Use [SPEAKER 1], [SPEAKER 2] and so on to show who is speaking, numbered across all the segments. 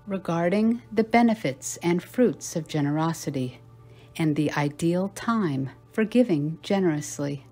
[SPEAKER 1] regarding the benefits and fruits of generosity and the ideal time for giving generously,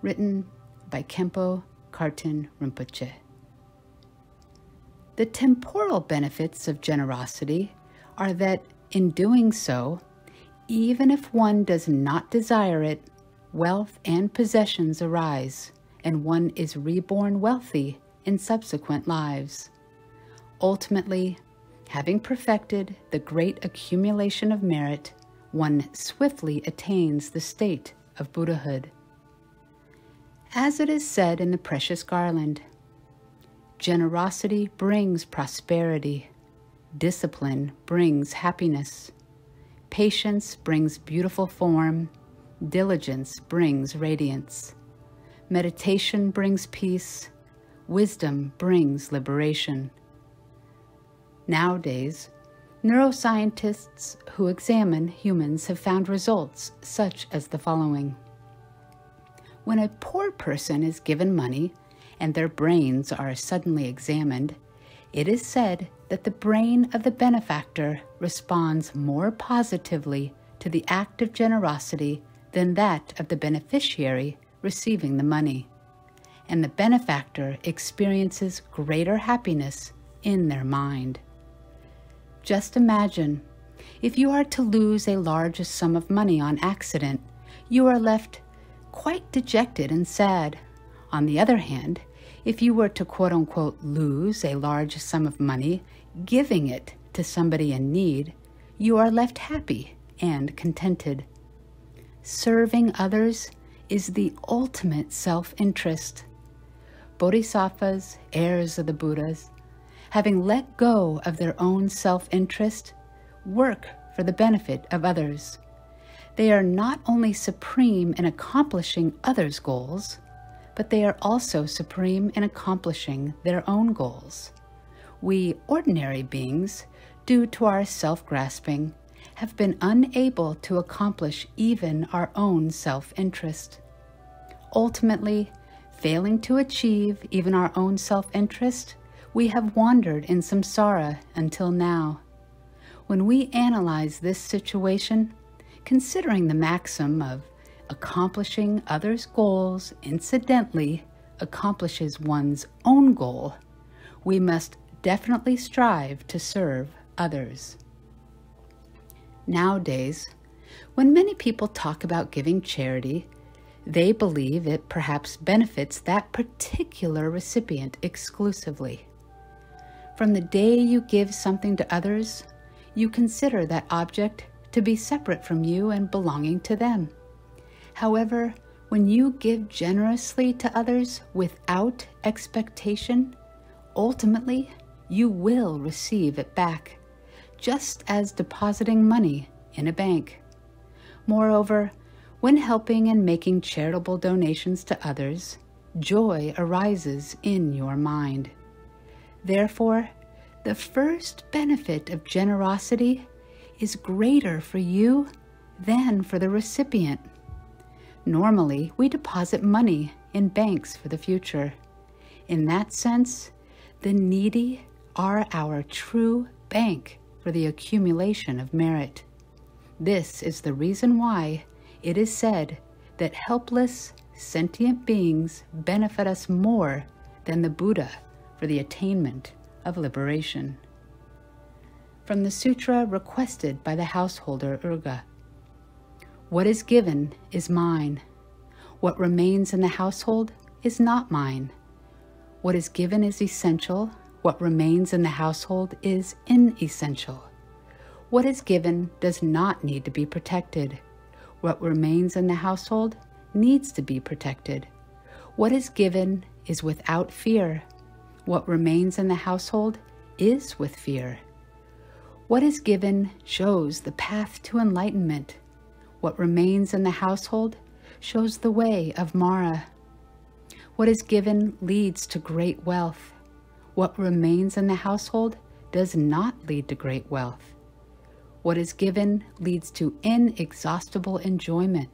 [SPEAKER 1] written by Khenpo Karten Rinpoche. The temporal benefits of generosity are that in doing so, even if one does not desire it, wealth and possessions arise, and one is reborn wealthy in subsequent lives. Ultimately, having perfected the great accumulation of merit, one swiftly attains the state of Buddhahood. As it is said in the Precious Garland, generosity brings prosperity, discipline brings happiness, patience brings beautiful form, diligence brings radiance, meditation brings peace, wisdom brings liberation. Nowadays, neuroscientists who examine humans have found results such as the following. When a poor person is given money and their brains are suddenly examined, it is said that the brain of the benefactor responds more positively to the act of generosity than that of the beneficiary receiving the money, and the benefactor experiences greater happiness in their mind. Just imagine, if you are to lose a large sum of money on accident, you are left quite dejected and sad. On the other hand, if you were to quote-unquote lose a large sum of money, giving it to somebody in need, you are left happy and contented. Serving others is the ultimate self-interest. Bodhisattvas, heirs of the Buddhas, having let go of their own self-interest, work for the benefit of others. They are not only supreme in accomplishing others' goals, but they are also supreme in accomplishing their own goals. We ordinary beings, due to our self-grasping, have been unable to accomplish even our own self-interest. Ultimately, failing to achieve even our own self-interest, we have wandered in samsara until now. When we analyze this situation, considering the maxim of accomplishing others' goals incidentally accomplishes one's own goal, we must definitely strive to serve others. Nowadays, when many people talk about giving charity, they believe it perhaps benefits that particular recipient exclusively. From the day you give something to others, you consider that object to be separate from you and belonging to them. However, when you give generously to others without expectation, ultimately you will receive it back, just as depositing money in a bank. Moreover, when helping and making charitable donations to others, joy arises in your mind. Therefore, the first benefit of generosity is greater for you than for the recipient. Normally, we deposit money in banks for the future. In that sense, the needy are our true bank for the accumulation of merit. This is the reason why it is said that helpless, sentient beings benefit us more than the Buddha for the attainment of liberation. From the sutra requested by the householder Urga. What is given is mine. What remains in the household is not mine. What is given is essential. What remains in the household is inessential. What is given does not need to be protected. What remains in the household needs to be protected. What is given is without fear. What remains in the household is with fear. What is given shows the path to enlightenment. What remains in the household shows the way of Mara. What is given leads to great wealth. What remains in the household does not lead to great wealth. What is given leads to inexhaustible enjoyment.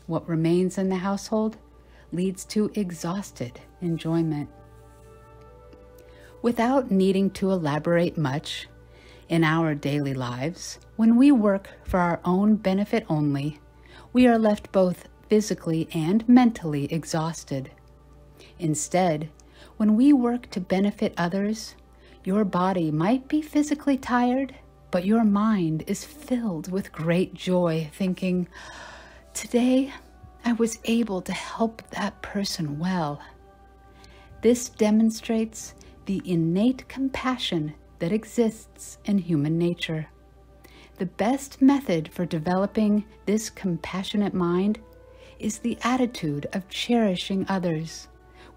[SPEAKER 1] What remains in the household leads to exhausted enjoyment. Without needing to elaborate much, In our daily lives, when we work for our own benefit only, we are left both physically and mentally exhausted. Instead, when we work to benefit others, your body might be physically tired, but your mind is filled with great joy, thinking, "Today, I was able to help that person well." This demonstrates the innate compassion that exists in human nature. The best method for developing this compassionate mind is the attitude of cherishing others,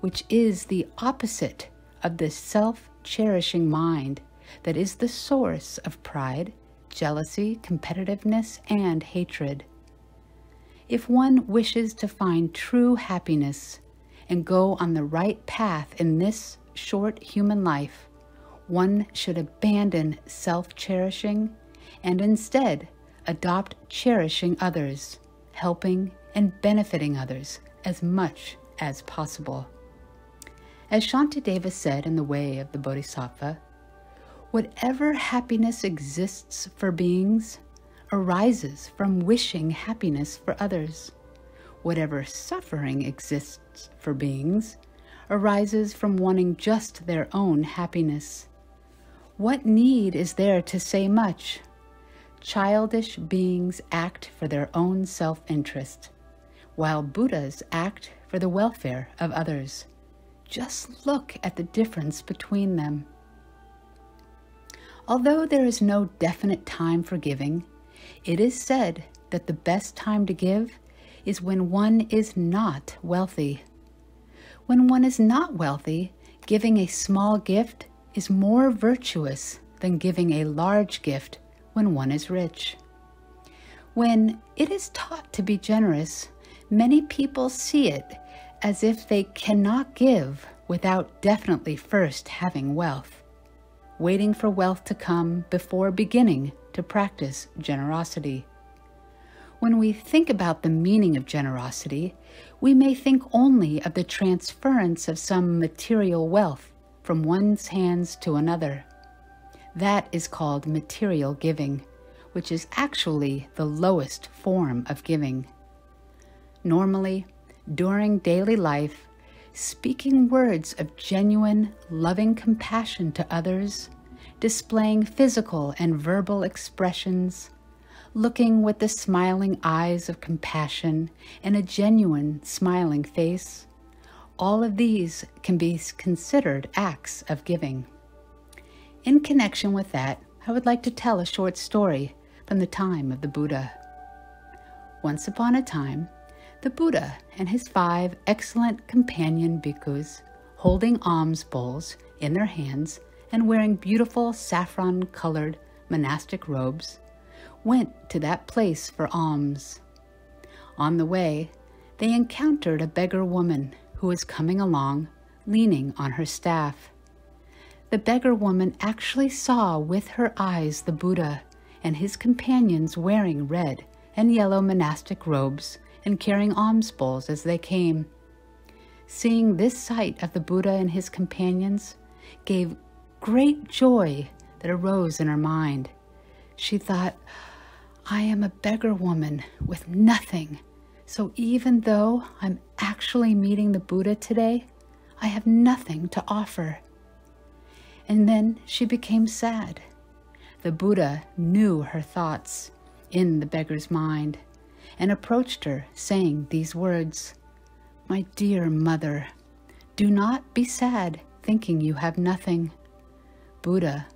[SPEAKER 1] which is the opposite of the self-cherishing mind that is the source of pride, jealousy, competitiveness, and hatred. If one wishes to find true happiness and go on the right path in this short human life, one should abandon self-cherishing and instead adopt cherishing others, helping and benefiting others as much as possible. As Shantideva said in The Way of the Bodhisattva, whatever happiness exists for beings arises from wishing happiness for others. Whatever suffering exists for beings arises from wanting just their own happiness. What need is there to say much? Childish beings act for their own self-interest, while Buddhas act for the welfare of others. Just look at the difference between them. Although there is no definite time for giving, it is said that the best time to give is when one is not wealthy. When one is not wealthy, giving a small gift is more virtuous than giving a large gift when one is rich. When it is taught to be generous, many people see it as if they cannot give without definitely first having wealth, waiting for wealth to come before beginning to practice generosity. When we think about the meaning of generosity, we may think only of the transference of some material wealth from one's hands to another. That is called material giving, which is actually the lowest form of giving. Normally, during daily life, speaking words of genuine, loving compassion to others, displaying physical and verbal expressions, looking with the smiling eyes of compassion and a genuine smiling face, all of these can be considered acts of giving. In connection with that, I would like to tell a short story from the time of the Buddha. Once upon a time, the Buddha and his 5 excellent companion bhikkhus, holding alms bowls in their hands and wearing beautiful saffron-colored monastic robes, went to that place for alms. On the way, they encountered a beggar woman who was coming along, leaning on her staff. The beggar woman actually saw with her eyes the Buddha and his companions wearing red and yellow monastic robes and carrying alms bowls as they came. Seeing this sight of the Buddha and his companions gave great joy that arose in her mind. She thought, "I am a beggar woman with nothing, so even though I'm actually meeting the Buddha today, I have nothing to offer." And then she became sad. The Buddha knew her thoughts in the beggar's mind and approached her, saying these words, "My dear mother, do not be sad thinking you have nothing." Buddha,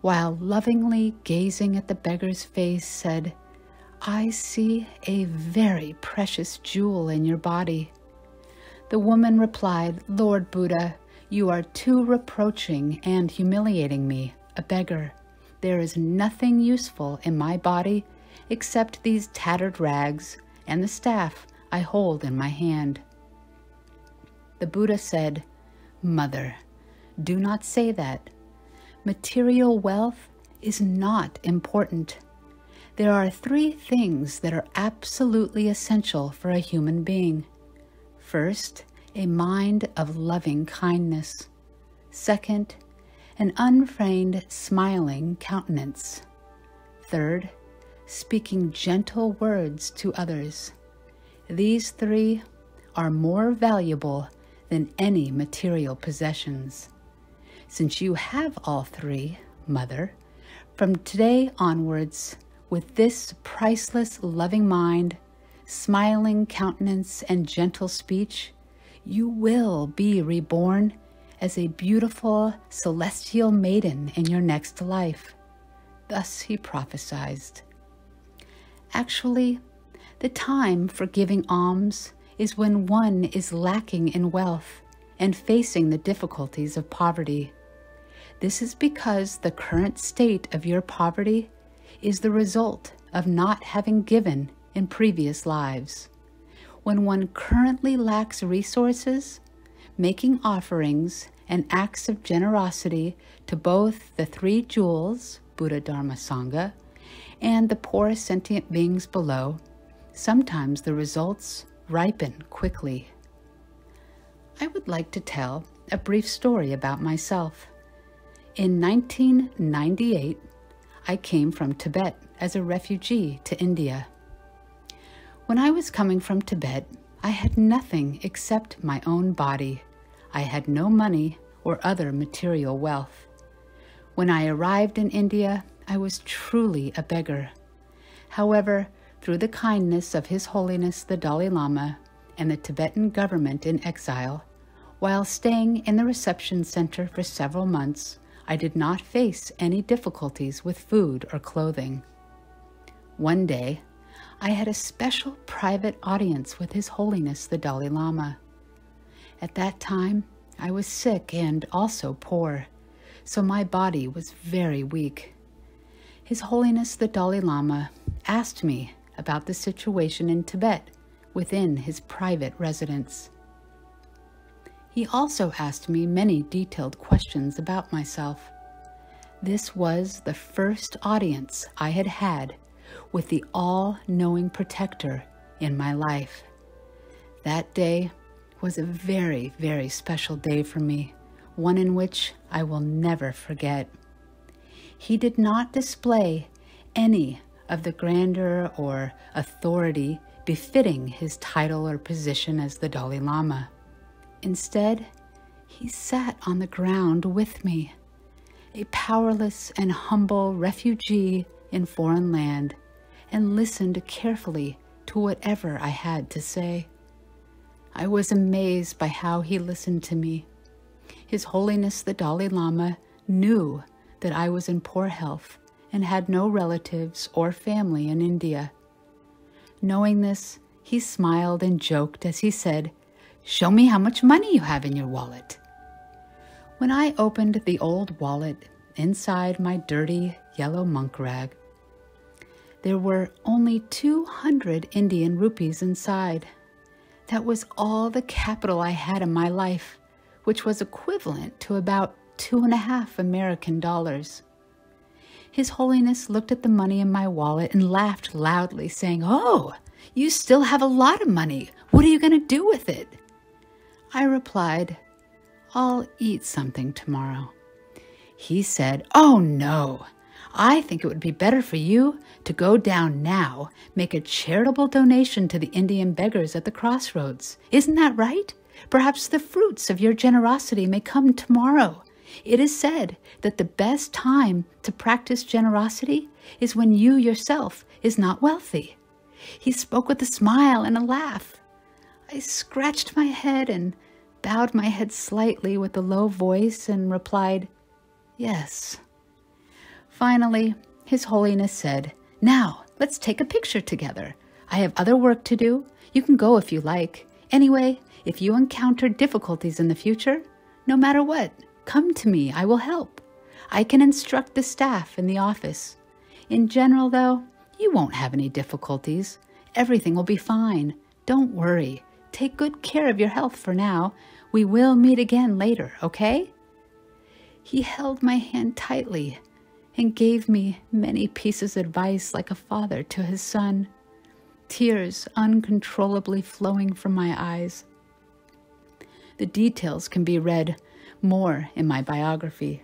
[SPEAKER 1] while lovingly gazing at the beggar's face, said, "I see a very precious jewel in your body." The woman replied, "Lord Buddha, you are too reproaching and humiliating me, a beggar. There is nothing useful in my body except these tattered rags and the staff I hold in my hand." The Buddha said, "Mother, do not say that. Material wealth is not important. There are 3 things that are absolutely essential for a human being. First, a mind of loving kindness. Second, an unfeigned, smiling countenance. Third, speaking gentle words to others. These three are more valuable than any material possessions. Since you have all three, Mother, from today onwards, with this priceless loving mind, smiling countenance, and gentle speech, you will be reborn as a beautiful celestial maiden in your next life. Thus he prophesied. Actually, the time for giving alms is when one is lacking in wealth and facing the difficulties of poverty. This is because the current state of your poverty is the result of not having given in previous lives. When one currently lacks resources, making offerings and acts of generosity to both the three jewels, Buddha, Dharma, Sangha, and the poor sentient beings below, sometimes the results ripen quickly. I would like to tell a brief story about myself. In 1998, I came from Tibet as a refugee to India. When I was coming from Tibet, I had nothing except my own body. I had no money or other material wealth. When I arrived in India, I was truly a beggar. However, through the kindness of His Holiness the Dalai Lama and the Tibetan government in exile, while staying in the reception center for several months, I did not face any difficulties with food or clothing. One day, I had a special private audience with His Holiness the Dalai Lama. At that time, I was sick and also poor, so my body was very weak. His Holiness the Dalai Lama asked me about the situation in Tibet within his private residence. He also asked me many detailed questions about myself. This was the first audience I had had with the all-knowing protector in my life. That day was a very, very special day for me, one in which I will never forget. He did not display any of the grandeur or authority befitting his title or position as the Dalai Lama. Instead, he sat on the ground with me, a powerless and humble refugee in foreign land, and listened carefully to whatever I had to say. I was amazed by how he listened to me. His Holiness the Dalai Lama knew that I was in poor health and had no relatives or family in India. Knowing this, he smiled and joked as he said, "Show me how much money you have in your wallet." When I opened the old wallet inside my dirty yellow monk rag, there were only 200 Indian rupees inside. That was all the capital I had in my life, which was equivalent to about 2.5 American dollars. His Holiness looked at the money in my wallet and laughed loudly, saying, "Oh, you still have a lot of money. What are you going to do with it?" I replied, "I'll eat something tomorrow." He said, "Oh no, I think it would be better for you to go down now, make a charitable donation to the Indian beggars at the crossroads. Isn't that right? Perhaps the fruits of your generosity may come tomorrow. It is said that the best time to practice generosity is when you yourself is not wealthy." He spoke with a smile and a laugh. I scratched my head and bowed my head slightly with a low voice and replied, "Yes." Finally, His Holiness said, "Now, let's take a picture together. I have other work to do. You can go if you like. Anyway, if you encounter difficulties in the future, no matter what, come to me. I will help. I can instruct the staff in the office. In general, though, you won't have any difficulties. Everything will be fine. Don't worry. Take good care of your health for now. We will meet again later, okay?" He held my hand tightly and gave me many pieces of advice like a father to his son, tears uncontrollably flowing from my eyes. The details can be read more in my biography.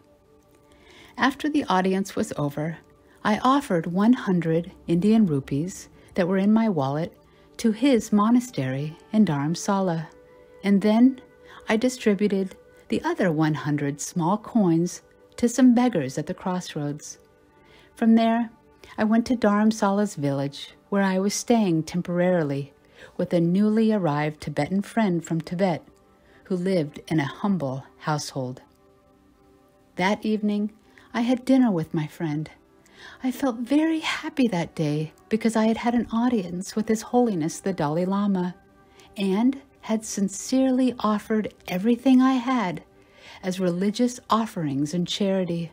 [SPEAKER 1] After the audience was over, I offered 100 Indian rupees that were in my wallet to his monastery in Dharamsala, and then I distributed the other 100 small coins to some beggars at the crossroads. From there, I went to Dharamsala's village, where I was staying temporarily with a newly arrived Tibetan friend from Tibet who lived in a humble household. That evening, I had dinner with my friend. I felt very happy that day because I had had an audience with His Holiness the Dalai Lama and had sincerely offered everything I had as religious offerings and charity.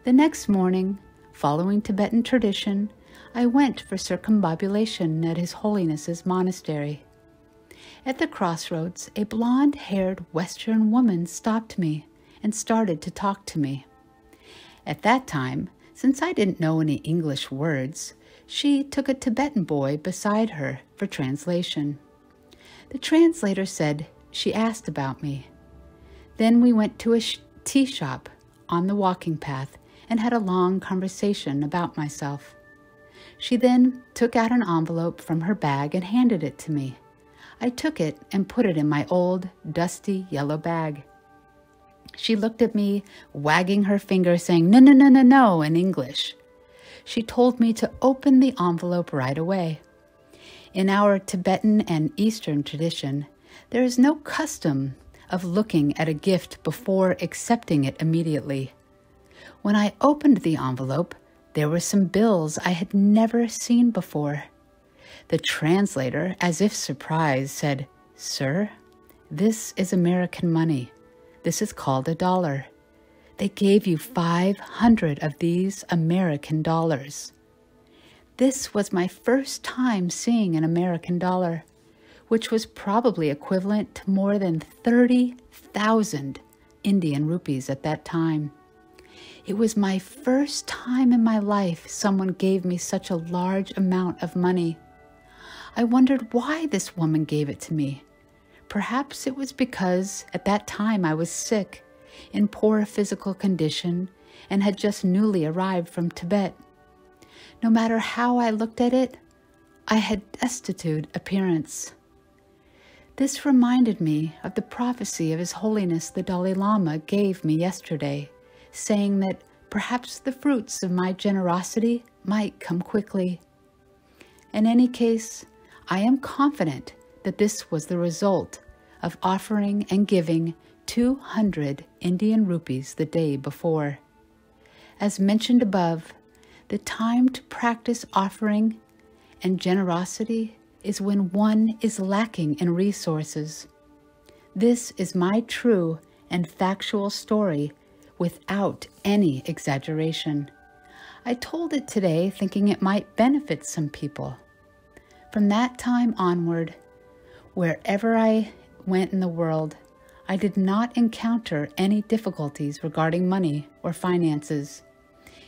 [SPEAKER 1] The next morning, following Tibetan tradition, I went for circumambulation at His Holiness's monastery. At the crossroads, a blonde-haired Western woman stopped me and started to talk to me. At that time, since I didn't know any English words, she took a Tibetan boy beside her for translation. The translator said she asked about me. Then we went to a tea shop on the walking path and had a long conversation about myself. She then took out an envelope from her bag and handed it to me. I took it and put it in my old, dusty yellow bag. She looked at me, wagging her finger, saying, "No, no, no, no, no," in English. She told me to open the envelope right away. In our Tibetan and Eastern tradition, there is no custom of looking at a gift before accepting it immediately. When I opened the envelope, there were some bills I had never seen before. The translator, as if surprised, said, "Sir, this is American money. This is called a dollar. They gave you 500 of these American dollars." This was my first time seeing an American dollar, which was probably equivalent to more than 30,000 Indian rupees at that time. It was my first time in my life someone gave me such a large amount of money. I wondered why this woman gave it to me. Perhaps it was because at that time I was sick, in poor physical condition, and had just newly arrived from Tibet. No matter how I looked at it, I had destitute appearance. This reminded me of the prophecy of His Holiness the Dalai Lama gave me yesterday, saying that perhaps the fruits of my generosity might come quickly. In any case, I am confident that this was the result of offering and giving 200 Indian rupees the day before. As mentioned above, the time to practice offering and generosity is when one is lacking in resources. This is my true and factual story without any exaggeration. I told it today thinking it might benefit some people. From that time onward, wherever I went in the world, I did not encounter any difficulties regarding money or finances.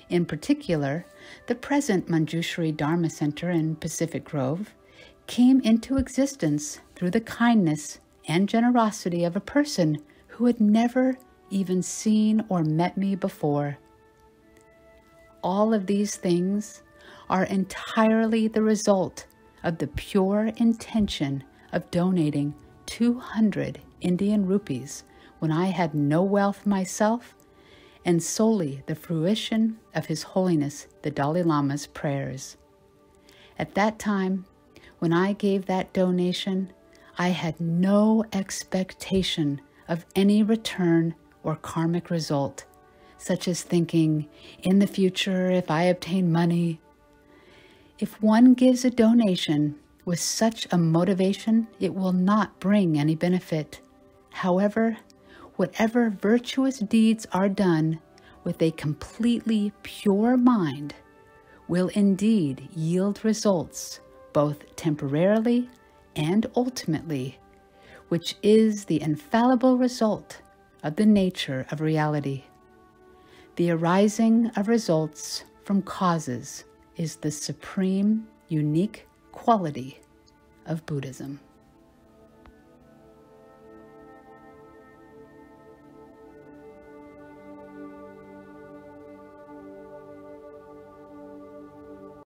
[SPEAKER 1] In particular, the present Manjushri Dharma Center in Pacific Grove came into existence through the kindness and generosity of a person who had never even seen or met me before. All of these things are entirely the result of the pure intention of donating 200 Indian rupees when I had no wealth myself, and solely the fruition of His Holiness the Dalai Lama's prayers. At that time, when I gave that donation, I had no expectation of any return or karmic result, such as thinking, in the future, if I obtain money. If one gives a donation with such a motivation, it will not bring any benefit. However, whatever virtuous deeds are done with a completely pure mind will indeed yield results, both temporarily and ultimately, which is the infallible result of the nature of reality. The arising of results from causes is the supreme, unique quality of Buddhism.